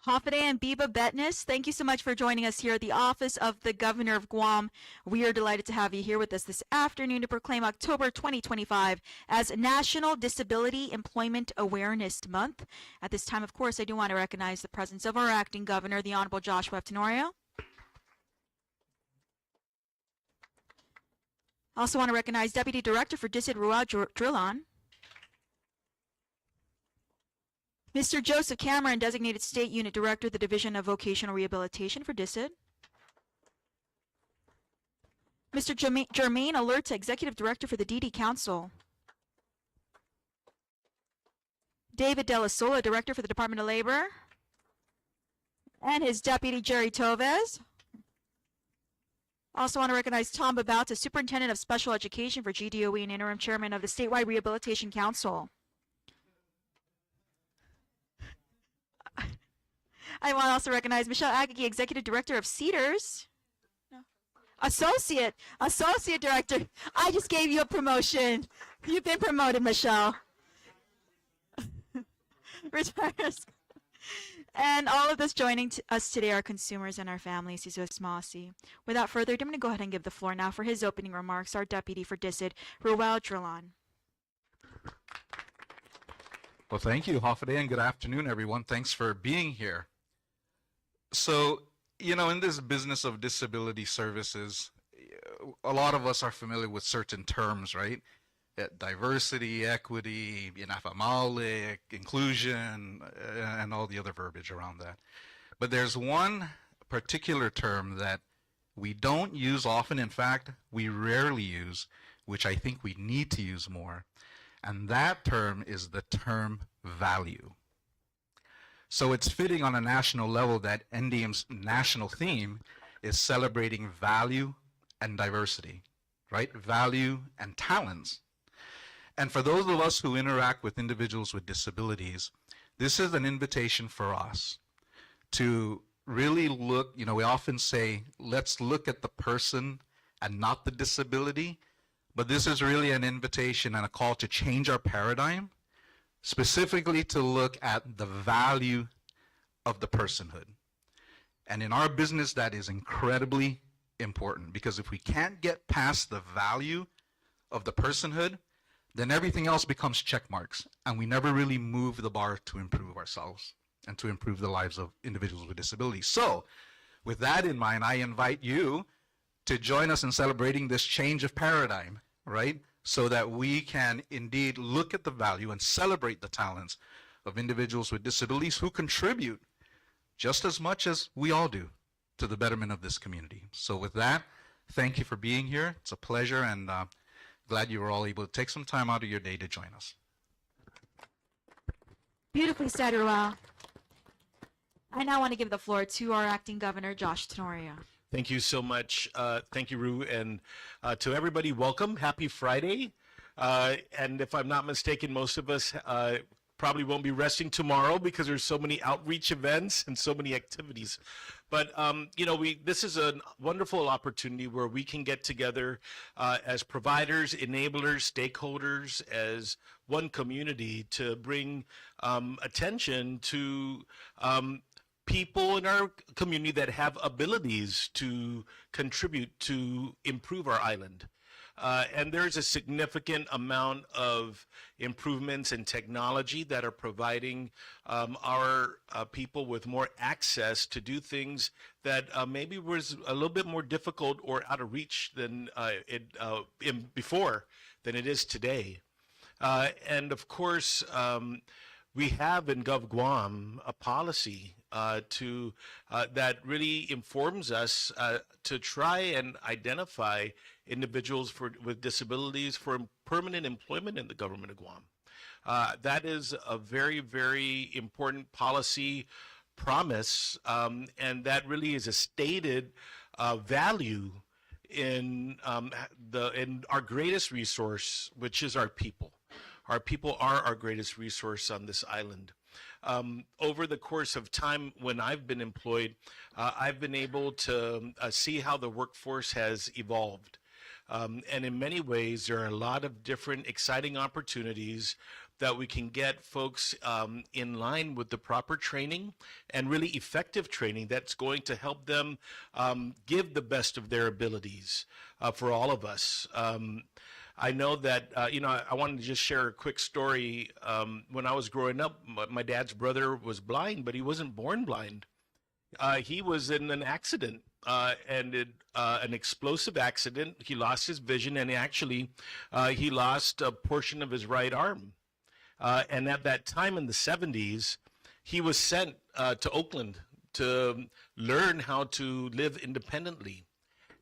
Hafide and Biba Betness, thank you so much for joining us here at the Office of the Governor of Guam. We are delighted to have you here with us this afternoon to proclaim October 2025 as National Disability Employment Awareness Month. At this time, of course, I do want to recognize the presence of our acting governor, the Honorable Joshua F. Tenorio. I also want to recognize Deputy Director for DISID Ruel Drilon, Mr. Joseph Cameron, Designated State Unit Director, the Division of Vocational Rehabilitation for DISID. Mr. Jermaine Alerta, Executive Director for the DD Council. David Della Sola, Director for the Department of Labor. And his deputy, Jerry Toves. Also want to recognize Tom Babauta, Superintendent of Special Education for GDOE and Interim Chairman of the Statewide Rehabilitation Council. I want to also recognize Michelle Agagi, Executive Director of Cedars. No. Associate Director. I just gave you a promotion. You've been promoted, Michelle. Retires. And all of us joining us today are consumers and our families. Without further ado, I'm going to go ahead and give the floor now for his opening remarks, our Deputy for DISID, Ruel Drilon. Well, thank you, Hafide, and good afternoon, everyone. Thanks for being here. So, you know, in this business of disability services, a lot of us are familiar with certain terms, right? Diversity, equity, inclusion, and all the other verbiage around that. But there's one particular term that we don't use often. In fact, we rarely use, which I think we need to use more. And that term is the term value. So it's fitting on a national level that NDM's national theme is celebrating value and diversity, right? Value and talents. And for those of us who interact with individuals with disabilities, this is an invitation for us to really look, you know, we often say, let's look at the person and not the disability, but this is really an invitation and a call to change our paradigm, specifically to look at the value of the personhood. And in our business, that is incredibly important, because if we can't get past the value of the personhood, then everything else becomes check marks, and we never really move the bar to improve ourselves and to improve the lives of individuals with disabilities. So with that in mind, I invite you to join us in celebrating this change of paradigm, right? So that we can indeed look at the value and celebrate the talents of individuals with disabilities who contribute just as much as we all do to the betterment of this community. So with that, thank you for being here. It's a pleasure, and glad you were all able to take some time out of your day to join us. Beautifully said, Ruel. I now want to give the floor to our acting governor, Josh Tenorio. Thank you so much. Thank you, Ru. And to everybody, welcome. Happy Friday. And if I'm not mistaken, most of us probably won't be resting tomorrow because there's so many outreach events and so many activities. But, you know, this is a wonderful opportunity where we can get together as providers, enablers, stakeholders, as one community to bring attention to people in our community that have abilities to contribute to improve our island. And there's a significant amount of improvements in technology that are providing our people with more access to do things that maybe was a little bit more difficult or out of reach than before than it is today. And of course, we have in Gov Guam a policy that really informs us to try and identify individuals with disabilities for permanent employment in the government of Guam. That is a very, very important policy promise, and that really is a stated value in our greatest resource, which is our people. Our people are our greatest resource on this island. Over the course of time when I've been employed, I've been able to see how the workforce has evolved. And in many ways, there are a lot of different exciting opportunities that we can get folks in line with the proper training and really effective training that's going to help them give the best of their abilities for all of us. I know that, I wanted to just share a quick story. When I was growing up, my dad's brother was blind, but he wasn't born blind. He was in an accident, an explosive accident. He lost his vision, and he lost a portion of his right arm. And at that time in the 70s, he was sent to Oakland to learn how to live independently.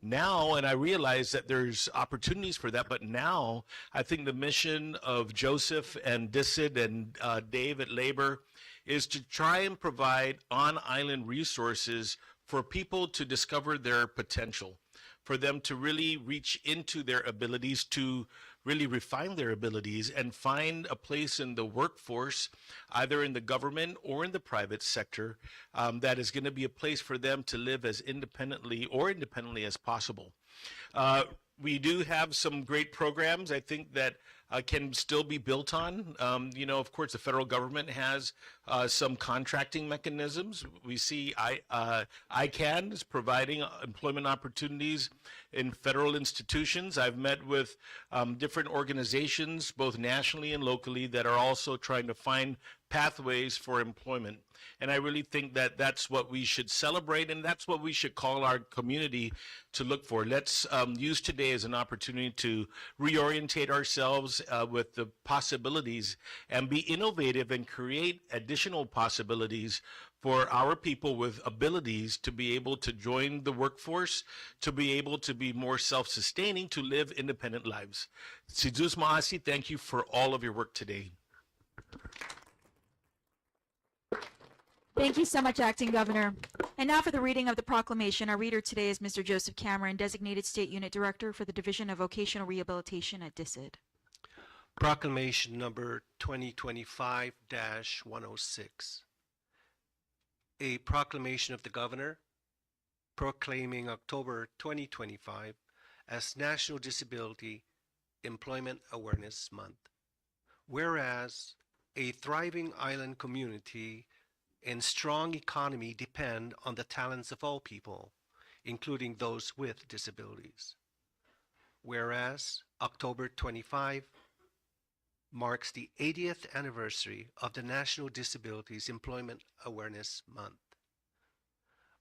Now, and I realize that there's opportunities for that, but now I think the mission of Joseph and Dissid and Dave at Labor is to try and provide on-island resources for people to discover their potential, for them to really reach into their abilities, to really refine their abilities and find a place in the workforce, either in the government or in the private sector, that is going to be a place for them to live as independently as possible. We do have some great programs, I think, that can still be built on. Of course, the federal government has some contracting mechanisms. We see ICANN is providing employment opportunities in federal institutions. I've met with different organizations, both nationally and locally, that are also trying to find pathways for employment. And I really think that that's what we should celebrate, and that's what we should call our community to look for. Let's use today as an opportunity to reorientate ourselves with the possibilities and be innovative and create additional possibilities for our people with abilities to be able to join the workforce, to be able to be more self-sustaining, to live independent lives. Si Zeus Maasi, thank you for all of your work today. Thank you so much, Acting Governor. And now for the reading of the proclamation. Our reader today is Mr. Joseph Cameron, Designated State Unit Director for the Division of Vocational Rehabilitation at Dissid. Proclamation number 2025-106. A proclamation of the Governor proclaiming October 2025 as National Disability Employment Awareness Month. Whereas a thriving island community and strong economy depend on the talents of all people, including those with disabilities. Whereas October 25 marks the 80th anniversary of the National Disabilities Employment Awareness Month.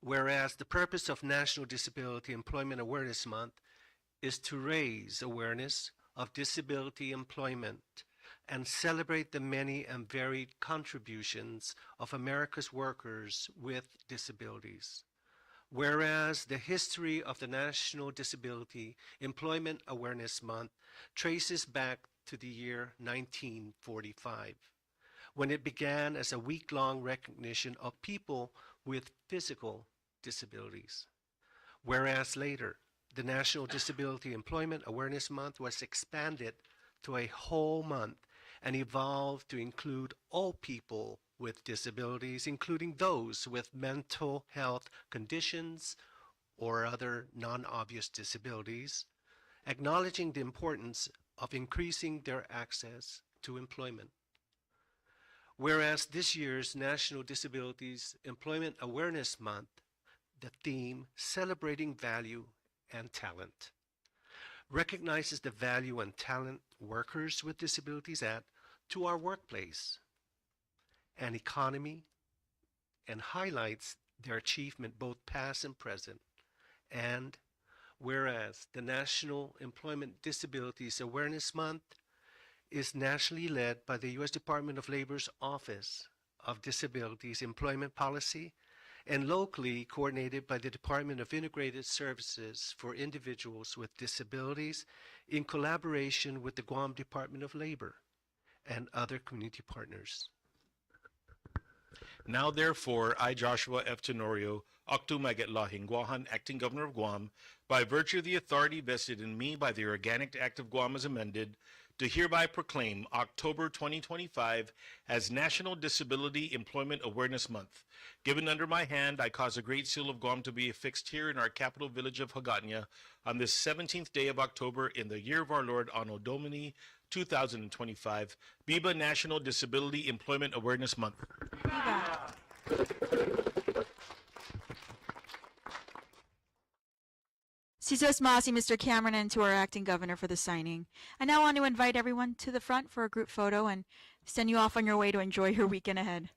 Whereas the purpose of National Disability Employment Awareness Month is to raise awareness of disability employment and celebrate the many and varied contributions of America's workers with disabilities. Whereas the history of the National Disability Employment Awareness Month traces back to the year 1945, when it began as a week-long recognition of people with physical disabilities. Whereas later, the National Disability Employment Awareness Month was expanded to a whole month and evolved to include all people with disabilities, including those with mental health conditions or other non-obvious disabilities, acknowledging the importance of increasing their access to employment. Whereas this year's National Disabilities Employment Awareness Month, the theme Celebrating Value and Talent, recognizes the value and talent workers with disabilities add to our workplace and economy, and highlights their achievement both past and present. And whereas the National Employment Disabilities Awareness Month is nationally led by the U.S. Department of Labor's Office of Disabilities Employment Policy and locally coordinated by the Department of Integrated Services for Individuals with Disabilities in collaboration with the Guam Department of Labor and other community partners. Now, therefore, I, Joshua F. Tenorio, Octu Magetlahin, Guahan, Acting Governor of Guam, by virtue of the authority vested in me by the Organic Act of Guam as amended, do hereby proclaim October 2025 as National Disability Employment Awareness Month. Given under my hand, I cause a great seal of Guam to be affixed here in our capital village of Hagatna on this 17th day of October in the year of our Lord Anno Domini 2025, Biba National Disability Employment Awareness Month. Sizos Masi, Mr. Cameron, and to our acting governor for the signing. I now want to invite everyone to the front for a group photo and send you off on your way to enjoy your weekend ahead.